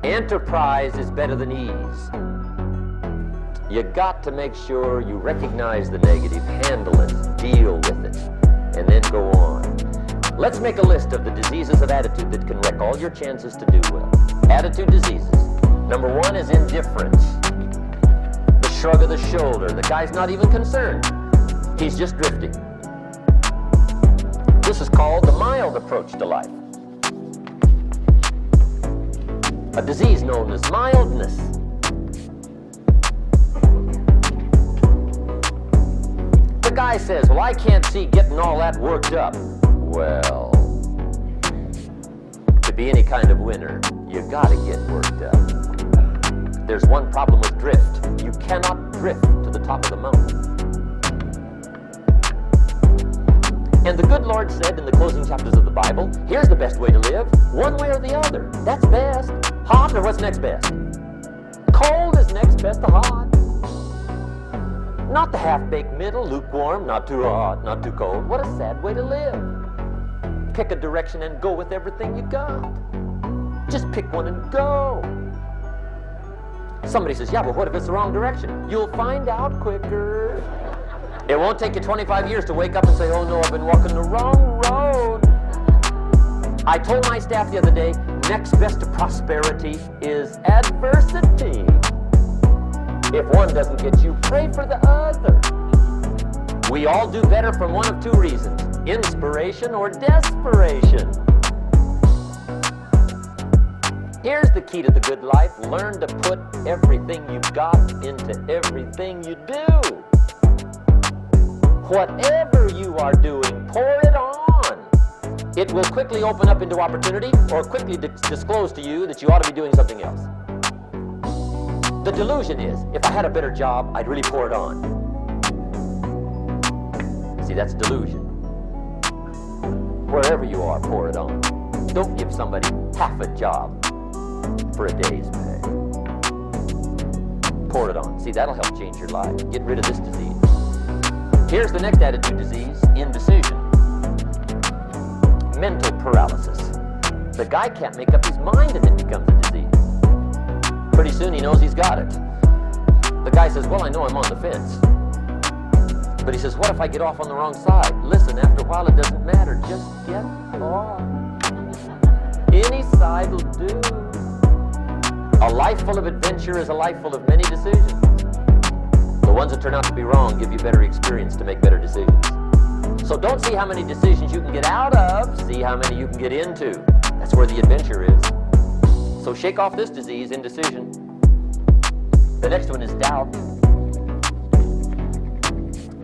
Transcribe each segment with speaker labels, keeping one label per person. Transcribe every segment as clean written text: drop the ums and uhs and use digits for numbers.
Speaker 1: Enterprise is better than ease. You got to make sure you recognize the negative, handle it, deal with it, and then go on. Let's make a list of the diseases of attitude that can wreck all your chances to do well. Attitude diseases. Number one is indifference. The shrug of the shoulder. The guy's not even concerned. He's just drifting. This is called the mild approach to life. A disease known as mildness. The guy says, well, I can't see getting all that worked up. Well, to be any kind of winner, you gotta get worked up. There's one problem with drift. You cannot drift to the top of the mountain. And the good Lord said in the closing chapters of the Bible, here's the best way to live, one way or the other. That's best. Hot or what's next best? Cold is next best to hot. Not the half-baked middle, lukewarm, not too hot, not too cold. What a sad way to live. Pick a direction and go with everything you got. Just pick one and go. Somebody says, yeah, but what if it's the wrong direction? You'll find out quicker. It won't take you 25 years to wake up and say, oh no, I've been walking the wrong road. I told my staff the other day, next best to prosperity is adversity. If one doesn't get you, pray for the other. We all do better from one of two reasons, inspiration or desperation. Here's the key to the good life. Learn to put everything you've got into everything you do. Whatever you are doing, pour it on. It will quickly open up into opportunity or quickly disclose to you that you ought to be doing something else. The delusion is, if I had a better job, I'd really pour it on. See, that's delusion. Wherever you are, pour it on. Don't give somebody half a job for a day's pay. Pour it on. See, that'll help change your life. Get rid of this disease. Here's the next attitude disease, indecision. Mental paralysis. The guy can't make up his mind and it becomes a disease. Pretty soon he knows he's got it. The guy says, well, I know I'm on the fence. But he says, what if I get off on the wrong side? Listen, after a while it doesn't matter. Just get off. Any side will do. A life full of adventure is a life full of many decisions. The ones that turn out to be wrong give you better experience to make better decisions. So don't see how many decisions you can get out of, see how many you can get into. That's where the adventure is. So shake off this disease, indecision. The next one is doubt.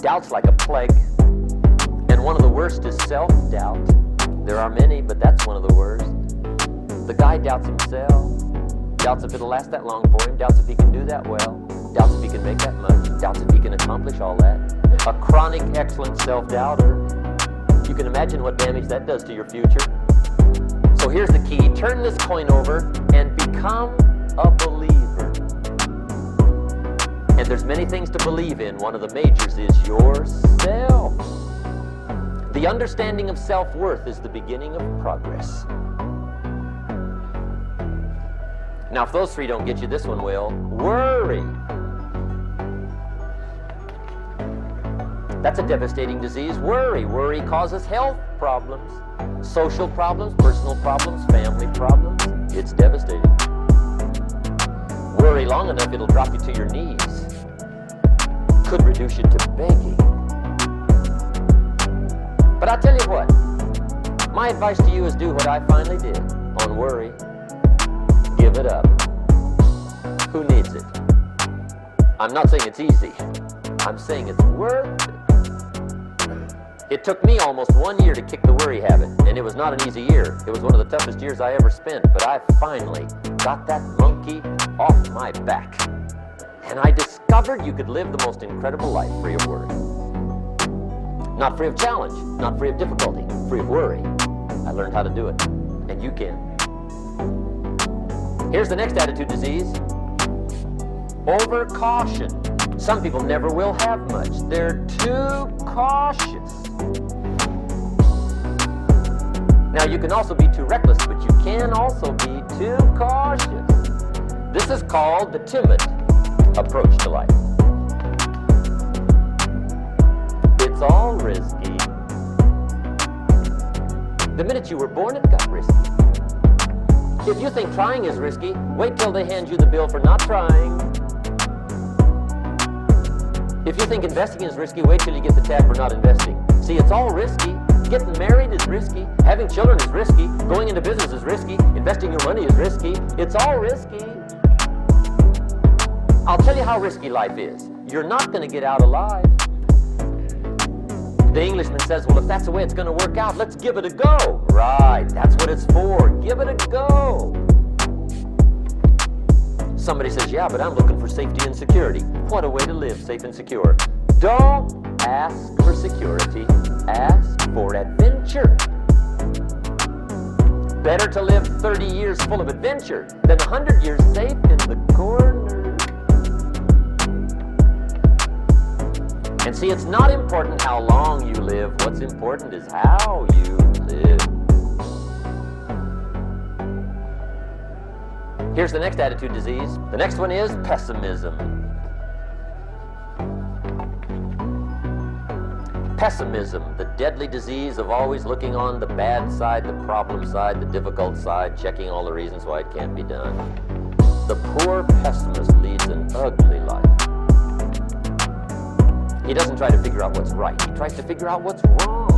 Speaker 1: Doubt's like a plague. And one of the worst is self-doubt. There are many, but that's one of the worst. The guy doubts himself. Doubts if it'll last that long for him. Doubts if he can do that well. Doubts if he can make that much. Doubts if he can accomplish all that. A chronic, excellent self-doubter. You can imagine what damage that does to your future. So here's the key. Turn this coin over and become a believer. And there's many things to believe in. One of the majors is yourself. The understanding of self-worth is the beginning of progress. Now, if those three don't get you, this one will. Worry. That's a devastating disease. Worry. Worry causes health problems, social problems, personal problems, family problems. It's devastating. Worry long enough, it'll drop you to your knees. Could reduce you to begging. But I'll tell you what. My advice to you is do what I finally did on worry. Give it up. Who needs it? I'm not saying it's easy. I'm saying it's worth it. It took me almost 1 year to kick the worry habit, and it was not an easy year. It was one of the toughest years I ever spent, but I finally got that monkey off my back. And I discovered you could live the most incredible life free of worry. Not free of challenge, not free of difficulty, free of worry. I learned how to do it, and you can. Here's the next attitude disease. Overcaution. Some people never will have much. They're too cautious. Now, you can also be too reckless, but you can also be too cautious. This is called the timid approach to life. It's all risky. The minute you were born, it got risky. If you think trying is risky, wait till they hand you the bill for not trying. If you think investing is risky, wait till you get the tab for not investing. See, it's all risky. Getting married is risky. Having children is risky. Going into business is risky. Investing your money is risky. It's all risky. I'll tell you how risky life is. You're not going to get out alive. The Englishman says, well, if that's the way it's going to work out, let's give it a go. Right, that's what it's for. Give it a go. Somebody says, yeah, but I'm looking for safety and security. What a way to live, safe and secure. Don't ask for security. Ask for adventure. Better to live 30 years full of adventure than 100 years safe in the corner. And see, it's not important how long you live. What's important is how you live. Here's the next attitude disease. The next one is pessimism. Pessimism, the deadly disease of always looking on the bad side, the problem side, the difficult side, checking all the reasons why it can't be done. The poor pessimist leads an ugly life. He doesn't try to figure out what's right. He tries to figure out what's wrong.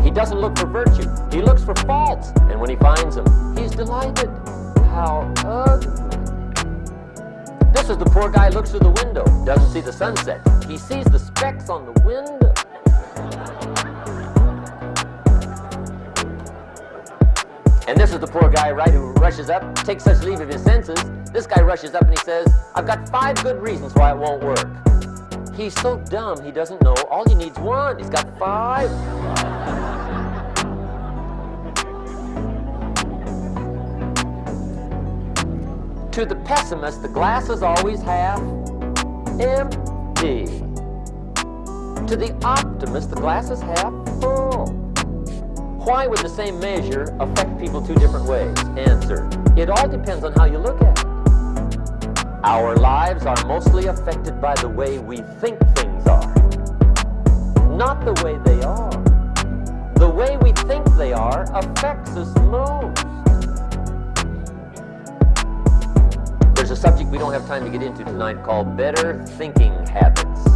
Speaker 1: He doesn't look for virtue. He looks for faults. And when he finds them, he's delighted. How ugly. This is the poor guy who looks through the window, doesn't see the sunset. He sees the specks on the window. And this is the poor guy, right, who rushes up, takes such leave of his senses. This guy rushes up and he says, I've got 5 good reasons why it won't work. He's so dumb, he doesn't know. All he needs 1. He's got 5. To the pessimist, the glass is always half empty. To the optimist, the glass is half full. Why would the same measure affect people 2 different ways? Answer, it all depends on how you look at it. Our lives are mostly affected by the way we think things are, not the way they are. The way we think they are affects us most. There's a subject we don't have time to get into tonight called better thinking habits.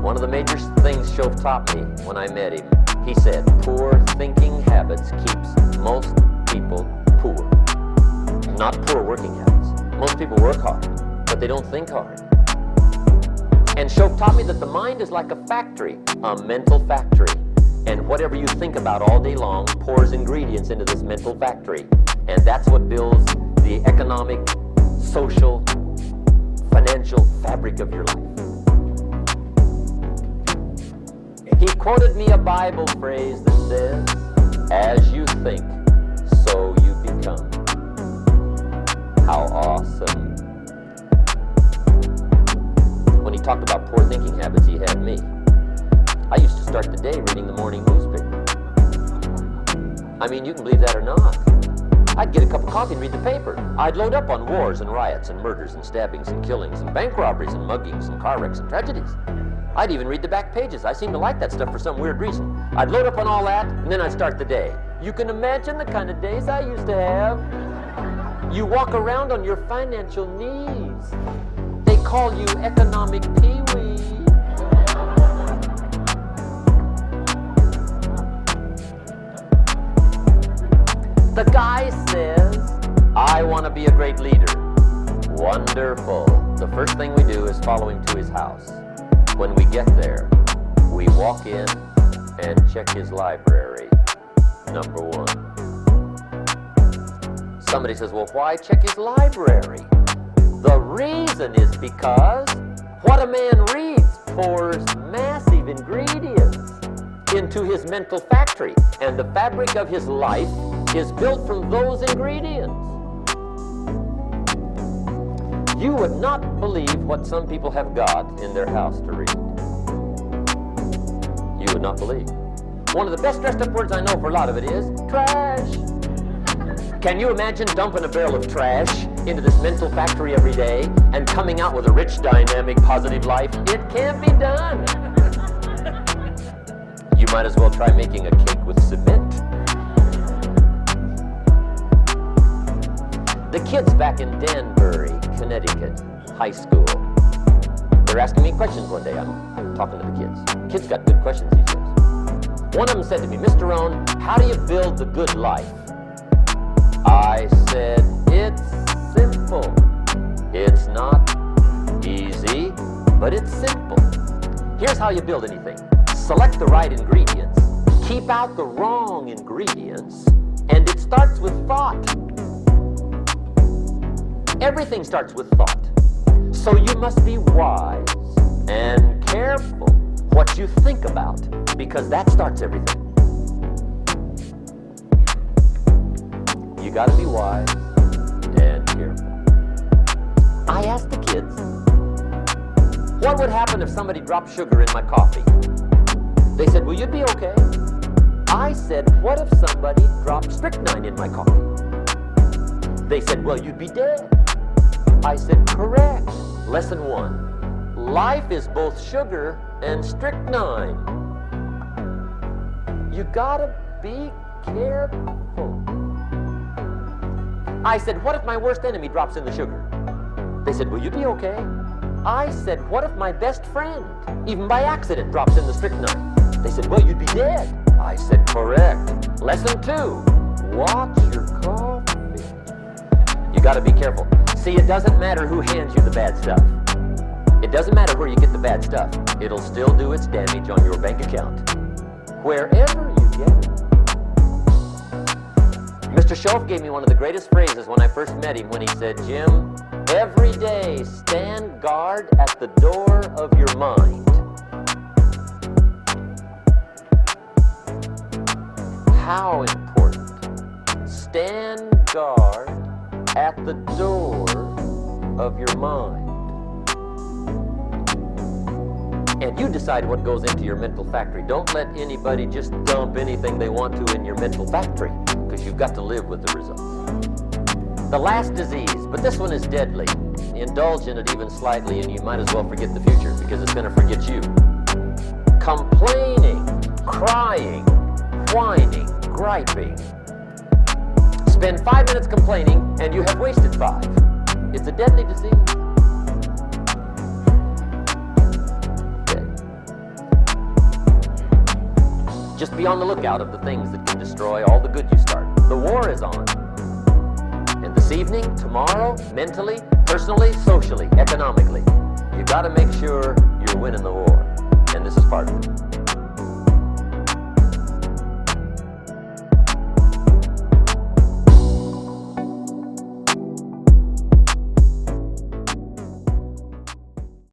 Speaker 1: One of the major things Shoaff taught me when I met him, he said, poor thinking habits keeps most people poor. Not poor working habits. Most people work hard, but they don't think hard. And Shoaff taught me that the mind is like a factory, a mental factory. And whatever you think about all day long pours ingredients into this mental factory. And that's what builds the economic, social, financial fabric of your life. He quoted me a Bible phrase that says, as you think, so you become. How awesome. When he talked about poor thinking habits, he had me. I used to start the day reading the morning newspaper. I mean, you can believe that or not. I'd get a cup of coffee and read the paper. I'd load up on wars and riots and murders and stabbings and killings and bank robberies and muggings and car wrecks and tragedies. I'd even read the back pages. I seem to like that stuff for some weird reason. I'd load up on all that, and then I'd start the day. You can imagine the kind of days I used to have. You walk around on your financial knees. They call you economic peewee. The guy says, I want to be a great leader. Wonderful. The first thing we do is follow him to his house. When we get there, we walk in and check his library. Number 1. Somebody says, well, why check his library? The reason is because what a man reads pours massive ingredients into his mental factory, and the fabric of his life is built from those ingredients. You would not believe what some people have got in their house to read. You would not believe. One of the best dressed up words I know for a lot of it is trash. Can you imagine dumping a barrel of trash into this mental factory every day and coming out with a rich, dynamic, positive life? It can't be done. You might as well try making a cake with cement. The kids back in Danbury, Connecticut, high school, they're asking me questions one day. I'm talking to the kids. Kids got good questions these days. One of them said to me, Mr. Rohn, how do you build the good life? I said, it's simple. It's not easy, but it's simple. Here's how you build anything. Select the right ingredients, keep out the wrong ingredients, and it starts with thought. Everything starts with thought. So you must be wise and careful what you think about, because that starts everything. You got to be wise and careful. I asked the kids, what would happen if somebody dropped sugar in my coffee? They said, well, you'd be okay. I said, what if somebody dropped strychnine in my coffee? They said, well, you'd be dead. I said, correct. Lesson 1. Life is both sugar and strychnine. You gotta be careful. I said, what if my worst enemy drops in the sugar? They said, will you be okay? I said, what if my best friend, even by accident, drops in the strychnine? They said, well, you'd be dead. I said, correct. Lesson 2, watch your coffee. You gotta be careful. See, it doesn't matter who hands you the bad stuff. It doesn't matter where you get the bad stuff. It'll still do its damage on your bank account, wherever you get it. Mr. Schoaf gave me one of the greatest phrases when I first met him when he said, Jim, every day stand guard at the door of your mind. How important. Stand guard at the door of your mind. And you decide what goes into your mental factory. Don't let anybody just dump anything they want to in your mental factory, because you've got to live with the results. The last disease, but this one is deadly. Indulge in it even slightly and you might as well forget the future, because it's going to forget you. Complaining, crying, whining, griping. Spend 5 minutes complaining and you have wasted 5. It's a deadly disease. Just be on the lookout of the things that can destroy all the good you start. The war is on. And this evening, tomorrow, mentally, personally, socially, economically, you got to make sure you're winning the war. And this is part of it.